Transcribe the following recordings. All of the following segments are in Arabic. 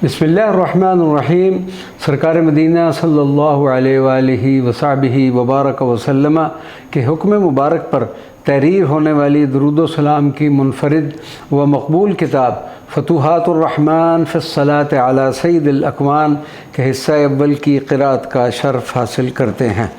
बिस्मिल्लाहिर्रहमानिर्रहीम। सरकार मदीना सल्लल्लाहु अलैहि वसहबिही वबारक वसल्लम के हुक्म मुबारक पर तहरीर होने वाली दुरूद व सलाम की मुनफरिद व मकबूल किताब फतूहातुर रहमान फ़िस्सलात अला सय्यिदिल अकवान के हिस्सा अव्वल की क़िराअत का शर्फ़ हासिल करते हैं।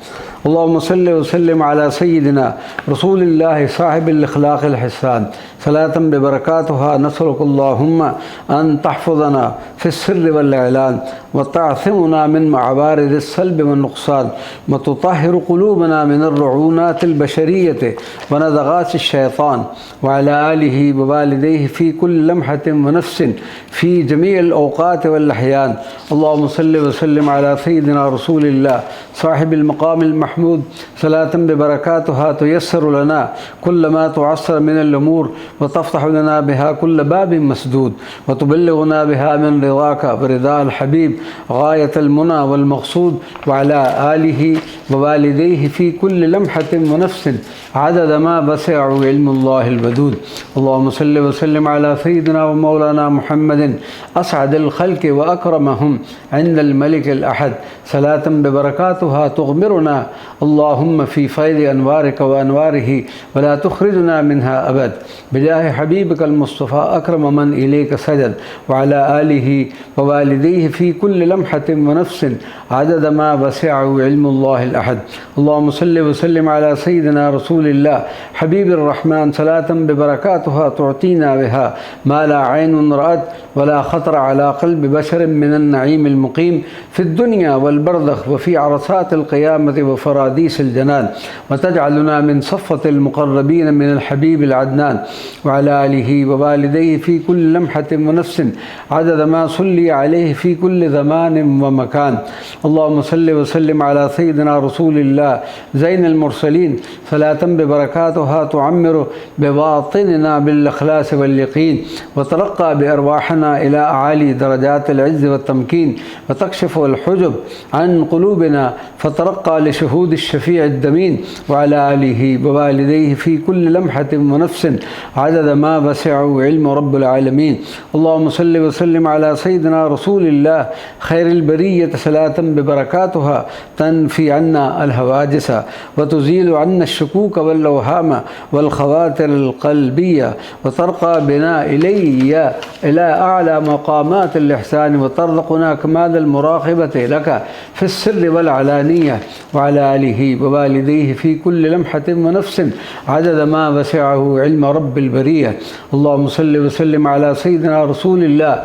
अल्लाहुम्मा सल्लि व सल्लिम अला सय्यिदिना रसूलिल्लाह साहिबिल अख़लाक़िल हिसान सलातम बिबरकातुहा नसअलुकल्लाहुम्मा अन तहफ़ुज़ना फ़िस्सिर्रि वल इलान व तअसिमुना मिन मअवारिदिस सल्बि वन नुक़सान व तुतहिरु क़ुलूबना मिनर रुऊनातिल बशरिय्यति व नज़ग़ातिश शैतान व अला आलिहि व वालिदैहि फ़ी कुल्लि लम्हतिन व नफ़्सिन फ़ी जमीइल औक़ाति वल अहयान। अल्लाहुम्मा सल्लि व सल्लिम अला सय्यिदिना रसूलिल्लाह साहिबिल मक़ामिल महमूद सलातम बिबरकातुहा तुयस्सिरु लना कुल्ल मा तुअस्सिर मिनल उमूर व तफ़्तहु लना बिहा कुल्ल बाबिन मसदूद व तुबल्लिगुना बिहा मिन रिज़ाका व रिज़ाल हबीब गायतल मुना वल मक़सूद व अला आलिहि व वालिदैहि फ़ी कुल्लि लम्हतिन व नफ़्सिन अदद मा वसिअ इल्मुल्लाहिल वदूद। अल्लाहुम्मा सल्लि व सल्लिम अला सय्यिदिना व मौलाना मुहम्मदिन असअदिल ख़ल्क़ि व अकरमहुम इंदल मलिकिल अहद सलातम बिबरकातुहा तुग़मिरुना अल्लाहुम्मा फ़ी फ़ैज़ि अनवारिका व अनवारिही व ला तुख़रिजुना मिन्हा अबद बिजाहि हबीबिकल मुस्तफ़ा अकरम मन इलैका सजद व अला आलिहि व वालिदैहि फ़ी कुल्लि लम्हतिन व नफ़्सिन अदद मा वसिअ इल्मुल्लाहिल अहद। अल्लाहुम्मा सल्लि व सल्लिम अला सय्यिदिना रसूलिल्लाह हबीबिर रहमान सलातम बिबरकातुहा तुअतीना बिहा मा ला ऐनुन रअत व ला ख़तर अला क़ल्बि बशरिन मिनन नईमिल मुक़ीम फ़िद दुनिया वल बरज़ख़ व फ़ी अरसातिल क़ियामति व फ़रादीसिल जनान व तजअलुना मिन सफ़्वतिल मुक़र्रबीन मिनल हबीबिल अदनान व अला आलिहि व वालिदैहि फ़ी कुल्लि लम्हतिन व नफ़्सिन अदद मा सुल्ली अलैहि फ़ी कुल्लि ज़मानिन व मकान। अल्लाहुम्मा सल्लि व सल्लिम अला सय्यिदिना रसूलिल्लाह ज़ैनिल मुरसलीन सलातम बिबरकातुहा तुअम्मिरु बिबातिनिना बिल इख़लास वल यक़ीन व तरक़्क़ा बिअरवाहिना इला आली दरजातिल इज़्ज़ व तमकीन व तकशिफ़ुल हुजुब अन क़ुलूबिना फ़तरक़्क़ा लिशुहूदिश शफ़ीइद दमीन व अला आलिहि व वालिदैहि फ़ी कुल्लि लम्हतिन व नफ़्सिन अदद मा वसिअ इल्मु रब्बिल आलमीन। अल्लाहुम्मा सल्लि व सल्लिम अला सय्यिदिना रसूलिल्लाह खैरिल बरिय्यति सलातम बिबरकातुहा तनफ़ी अन्ना अल हवादिसा व तुज़ीलु अन्ना शुकूक वल अवहाम वल ख़वातिरिल क़ल्बिय्या व तरक़्क़ा बिना इलैया इला अअला मक़ामातिल इहसान व तरज़ुक़ुना कमालल मुराक़बति लका फ़िस्सिर्रि वल अलानिय्या व अला आलिहि व वालिदैहि फ़ी कुल्लि लम्हतिन व नफ़्सिन अदद मा वसिअ इल्मु रब्बिल बरिय्या। अल्लाहुम्मा सल्लि व सल्लिम अला सय्यिदिना रसूलिल्लाह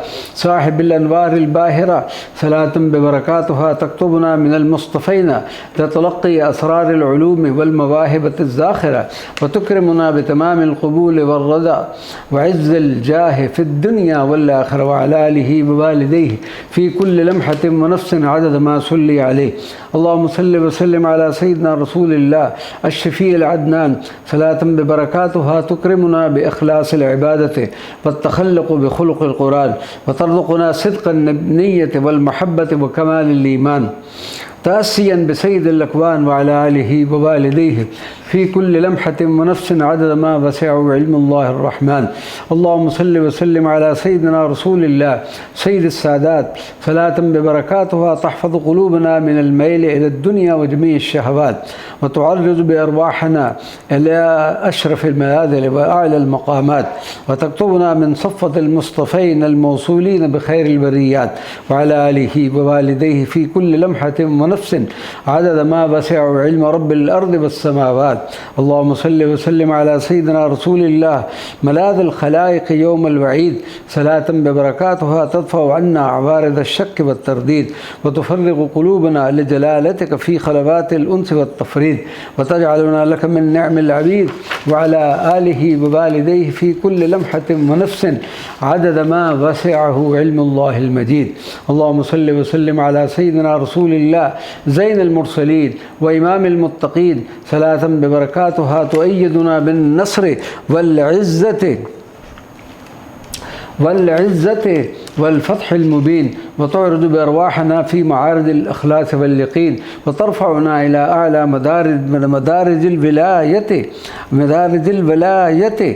साहिबिल अनवारिल बाहिरा सलातम बिबरकातुहा तक्तुबुना मिनल मुस्तफ़ीना ततलक़्क़ी असरारिल उलूम वल मवाहिबतिज़ ज़ाख़िरा व तुकरिमुना बितमामिल क़बूल वल रज़ा व इज़्ज़िल जाह फ़िद दुनिया वल आख़िरा व अला आलिहि व वालिदैहि फ़ी कुल्लि लम्हतिन व नफ़्सिन अदद मा सुल्ली अलैहि। अल्लाहुम्मा सल्लि व सल्लिम अला सय्यिदिना रसूलिल्लाह अश्शफ़ीइल अदनान सलातम बिबरकातुहा तुकरिमुना बिइख़लासिल इबादति व तख़ल्लुक़ बिख़ुलुक़िल क़ुरान व तरज़ुक़ुना सिद्क़न निय्यति वल महब्बति व कमालिल ईमान तासियन बिसय्यिदिल अकवान व अला आलिहि व वालिदैहि फ़ी कुल्लि लम्हतिन व नफ़्सिन अदद मा वसिअ इल्मुल्लाहिर रहमान। अल्लाहुम्मा सल्लि व सल्लिम अला सय्यिदिना रसूलिल्लाह सय्यिदिस सादात सलातम बिबरकातुहा तहफ़ज़ु क़ुलूबना मिनल मैल इलद दुनिया व जमीइश शहवात व तुअर्रिज़ु बिअरवाहिना इला अशरफ़िल मनाज़िल व अअलल मक़ामात व तक्तुबुना मिन सफ़्वतिल मुस्तफ़ीन अल मौसूलीन बिख़ैरिल बरिय्यात व अला आलिहि व वालिदैहि फ़ी कुल्लि लम्हतिन व नफ़्सिन अदद मा वसिअ इल्मु रब्बिल अर्ज़ि वस समावात। अल्लाहुम्मा सल्लि व सल्लिम अला सय्यिदिना रसूलिल्लाह मलाज़िल ख़लाइक़ यौमल वईद सलातम बिबरकातुहा तदफ़अु अन्ना अवारिदश शक्क व तरदीद व तुफ़र्रिग़ु क़ुलूबना लिजलालतिका फ़ी ख़लवातिल उन्स व तफ़रीद व तजअलुना लका मिन निअमिल अबीद व अला आलिहि व वालिदैहि फ़ी कुल्लि लम्हतिन व नफ़्सिन अदद मा वसिअ इल्मुल्लाहिल मजीद। अल्लाहुम्मा सल्लि व सल्लिम अला सय्यिदिना रसूलिल्लाह ज़ैनिल मुरसलीन व इमामिल मुत्तक़ीन सलातम बिबरकातुहा तुअय्यिदुना बिन नस्र वल इज़्ज़ति वल फ़त्हिल मुबीन व तुअर्रिज़ु बिअरवाहिना फ़ी मआरिदिल इख़लास वल यक़ीन व तरफ़अुना इला अअला मदारिजिल विलायति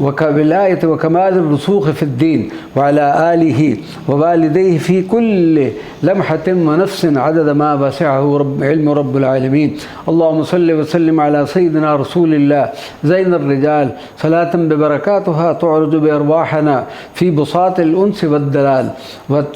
وكولاية وكمال الرسوخ في الدين، وعلى آله ووالديه في كل لمحة ونفس عدد ما وسعه علم رب العالمين. اللهم صل وسلم على سيدنا رسول الله زين الرجال، صلاة ببركاتها تعرج بأرواحنا في بساط الأنس والدلال،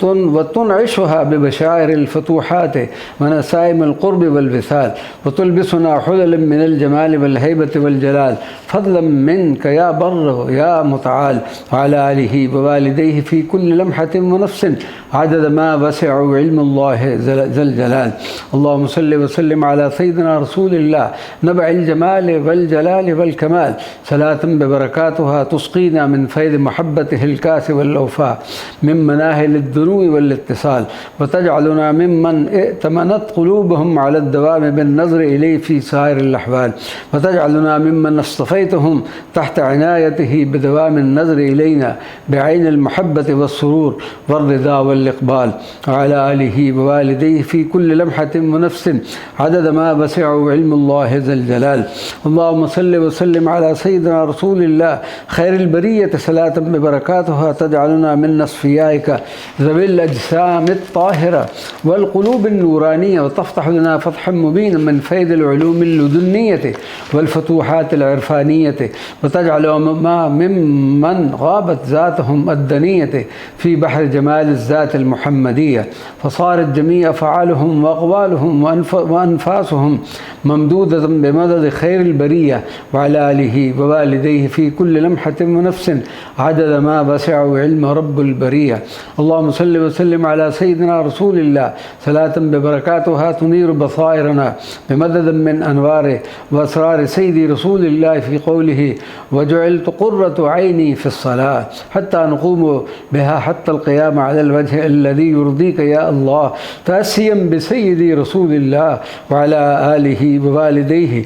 وتنعشها ببشائر الفتوحات ونسائم القرب والوصال، وتلبسنا حللا من الجمال والهيبة والجلال، فضلا منك يا بر يا متعال، وعلى آله ووالديه في كل لمحة ونفس عدد ما وسع علم الله ذا الجلال. اللهم صل وسلم على سيدنا رسول الله نبع الجمال والجلال والكمال، صلاة ببركاتها تسقينا من فيض محبته الكاس والأوفاء، من مناهل الدنو والاتصال، وتجعلنا ممن ائتمنت قلوبهم على الدوام بالنظر إليه في سائر الأحوال، وتجعلنا ممن اصطفيتهم تحت عنايته بدوام النظر إلينا بعين المحبة والسرور والرضا والإقبال، وعلى آله ووالديه في كل لمحة ونفس عدد ما وسعه علم الله ذا الجلال. اللهم صل وسلم على سيدنا رسول الله خير البرية، صلاة ببركاتها تجعلنا من أصفيائك ذوي الأجسام الطاهرة والقلوب النورانية، وتفتح لنا فتحا مبينا من فيض العلوم اللدنية والفتوحات العرفانية، وتجعل ممن غابت ذاتهم الدنية في بحر جمال الذات المحمدية، فصارت جميع أفعالهم وأقوالهم وأنفاسهم ممدودة بمدد خير البرية، وعلى آله ووالديه في كل لمحة ونفس عدد ما وسعه علم رب البرية. اللهم صل وسلم على سيدنا رسول الله صلاة ببركاتها تنير بصائرنا بمدد من أنوار وأسرار سيدي رسول الله في قوله: وجعلت قرة عيني في الصلاة، حتى نقوم بها حتى القيام على الوجه الذي يرضيك يا الله، تأسيا بسيدي رسول الله وعلى آله ووالديه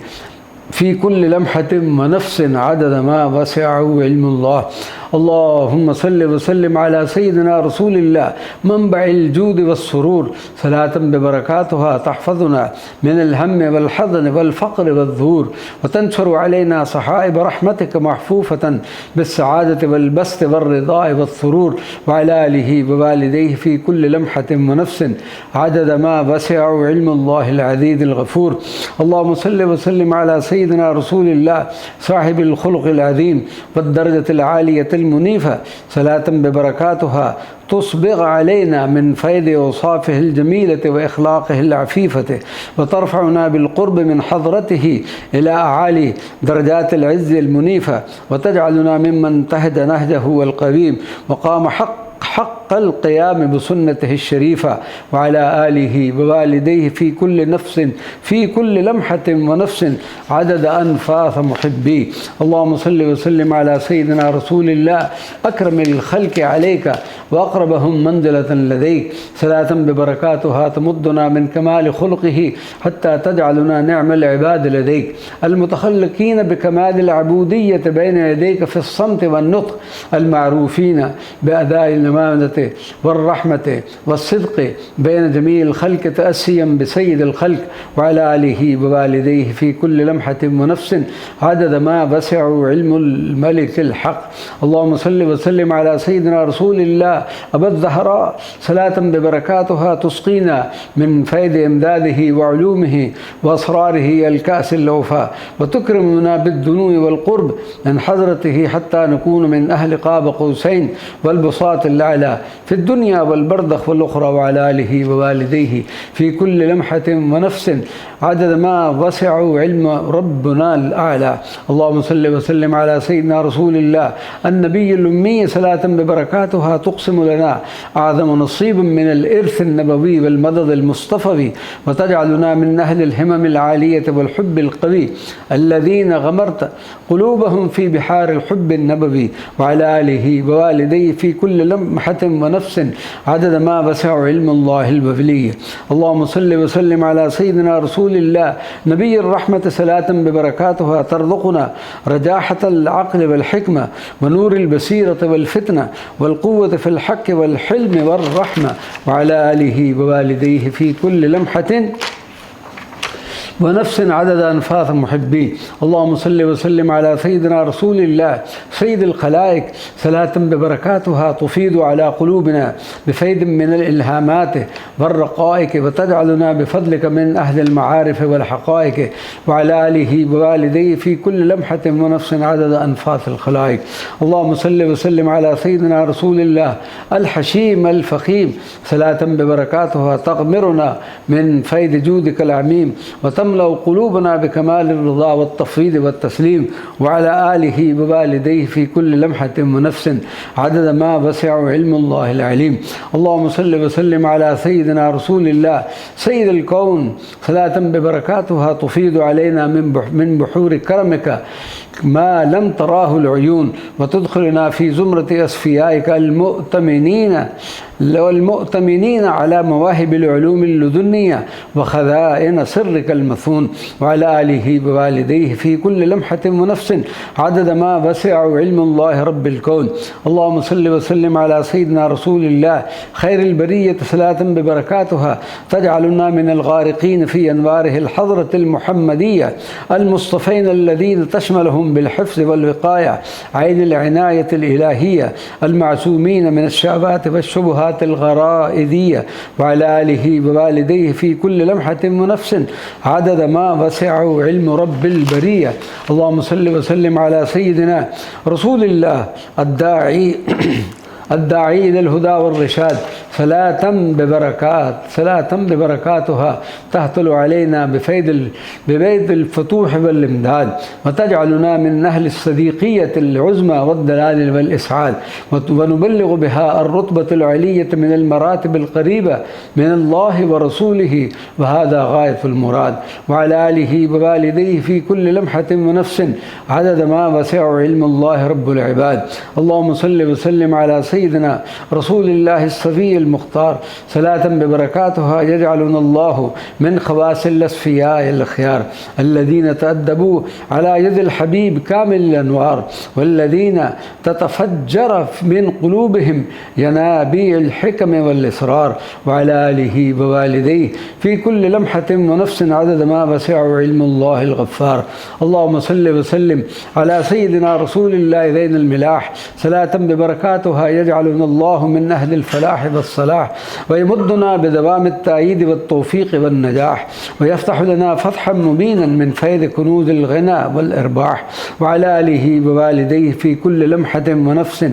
في كل لمحة ونفس عدد ما وسعه علم الله. اللهم صل وسلم على سيدنا رسول الله منبع الجود والسرور، صلاة ببركاتها تحفظنا من الهم والحزن والفقر والذور، وتنشر علينا صحائب رحمتك محفوفة بالسعادة والبسط والرضا والسرور، وعلى آله ووالديه في كل لمحة ونفس عدد ما وسعه علم الله العزيز الغفور. اللهم صل وسلم على سيدنا رسول الله صاحب الخلق العظيم والدرجة العالية المنيفة، صلاة ببركاتها تصبغ علينا من فيض أوصافه الجميلة وإخلاقه العفيفة، وترفعنا بالقرب من حضرته إلى أعالي درجات العز المنيفة، وتجعلنا ممن تهد نهجه القويم وقام حق القيام بسنته الشريفة، وعلى آله ووالديه في كل نفس في كل لمحة ونفس عدد أنفاس محبيه. اللهم صل وسلم على سيدنا رسول الله أكرم الخلق عليك وأقربهم منزلة لديك، صلاة ببركاتها تمدنا من كمال خلقه حتى تجعلنا نعم العباد لديك، المتخلقين بكمال العبودية بين يديك في الصمت والنطق، المعروفين بأداء الأمانة والرحمة والصدق بين جميع الخلق، تأسيا بسيد الخلق وعلى آله ووالديه في كل لمحة ونفس عدد ما وسعه علم الملك الحق. اللهم صل وسلم على سيدنا رسول الله أبا الزهراء، صلاة ببركاتها تسقينا من فيض إمداده وعلومه وأسراره الكأس الأوفاء، وتكرمنا بالدنو والقرب من حضرته حتى نكون من أهل قاب قوسين والبساط الأعلى في الدنيا والبرزخ والأخرى، وعلى آله ووالديه في كل لمحة ونفس عدد ما وسعه علم ربنا الأعلى. اللهم صل وسلم على سيدنا رسول الله النبي الأمي، صلاة ببركاتها تقسم لنا أعظم نصيب من الإرث النبوي والمدد المصطفوي، وتجعلنا من أهل الهمم العالية والحب القوي الذين غمرت قلوبهم في بحار الحب النبوي، وعلى آله ووالديه في كل لمحة ونفس عدد ما وسع علم الله الوفلي. اللهم صل وسلم على سيدنا رسول الله نبي الرحمة، صلاة ببركاتها ترزقنا رجاحة العقل والحكمة ونور البصيرة والفتنة والقوة في الحق والحلم والرحمة، وعلى آله ووالديه في كل لمحة ونفس عدد أنفاس محبيه. اللهم صل وسلم على سيدنا رسول الله سيد الخلائق صلاة ببركاتها تفيض على قلوبنا بفيض من الإلهامات والرقائق وتجعلنا بفضلك من أهل المعارف والحقائق، وعلى آله ووالديه في كل لمحة ونفس عدد أنفاس الخلائق. اللهم صل وسلم على سيدنا رسول الله الحشيم الفخيم صلاة ببركاتها تغمرنا من فيض جودك العميم وتملأ قلوبنا بكمال الرضا والتفويض والتسليم، وعلى آله ووالديه في كل لمحة ونفس عدد ما وسع علم الله العليم. اللهم صل وسلم على سيدنا رسول الله سيد الكون صلاة ببركاتها تفيض علينا من بحور كرمك ما لم تراه العيون، وتدخلنا في زمرة أصفيائك المؤتمنين على مواهب العلوم اللدنية وخزائن سرك المثون، وعلى آله ووالديه في كل لمحة ونفس عدد ما وسع علم الله رب الكون. اللهم صل وسلم على سيدنا رسول الله خير البرية صلاة ببركاتها تجعلنا من الغارقين في أنواره الحضرة المحمدية المصطفين الذين تشملهم بالحفظ والوقاية عين العناية الإلهية المعصومين من الشهوات والشبهات الغرائزية، وعلى آله ووالديه في كل لمحة ونفس عدد ما وسع علم رب البرية. اللهم صل وسلم على سيدنا رسول الله الداعي إلى الهدى والرشاد صلاة ببركاتها تهطل علينا ببيت الفتوح والإمداد، وتجعلنا من أهل الصديقية العظمى والدلال والإسعاد، ونبلغ بها الرتبة العلية من المراتب القريبة من الله ورسوله، وهذا غاية المراد. وعلى آله ووالديه في كل لمحة ونفس عدد ما وسع علم الله رب العباد. اللهم صل وسلم على سيدنا رسول الله الصفي المختار صلاة ببركاتها يجعلنا الله من خواص الأصفياء الأخيار الذين تأدبوا على يد الحبيب كامل الأنوار، والذين تتفجر من قلوبهم ينابيع الحكم والإسرار، وعلى آله ووالديه في كل لمحة ونفس عدد ما وسع علم الله الغفار. اللهم صل وسلم على سيدنا رسول الله ذين الملاح صلاة ببركاتها يجعلنا الله من أهل الفلاح والصلاح، ويمدنا بدوام التأييد والتوفيق والنجاح، ويفتح لنا فتحا مبينا من فيض كنوز الغنى والإرباح، وعلى آله ووالديه في كل لمحة ونفس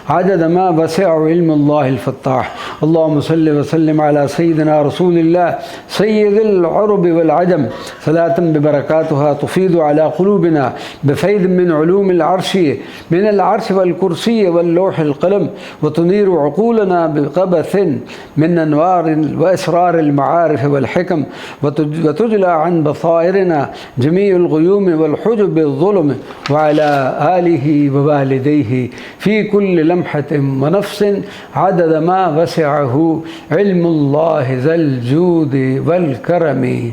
عدد ما وسع علم الله الفتاح. اللهم صل وسلم على سيدنا رسول الله سيد العرب والعجم صلاة ببركاتها تفيض على قلوبنا بفيض من علوم العرش والكرسي واللوح القلم، وتنير عقولنا بقبث من أنوار وأسرار المعارف والحكم، وتجلى عن بصائرنا جميع الغيوم والحجب الظلم، وعلى آله ووالديه في كل لمحة ونفس عدد ما وسعه علم الله ذا الجود والكرم.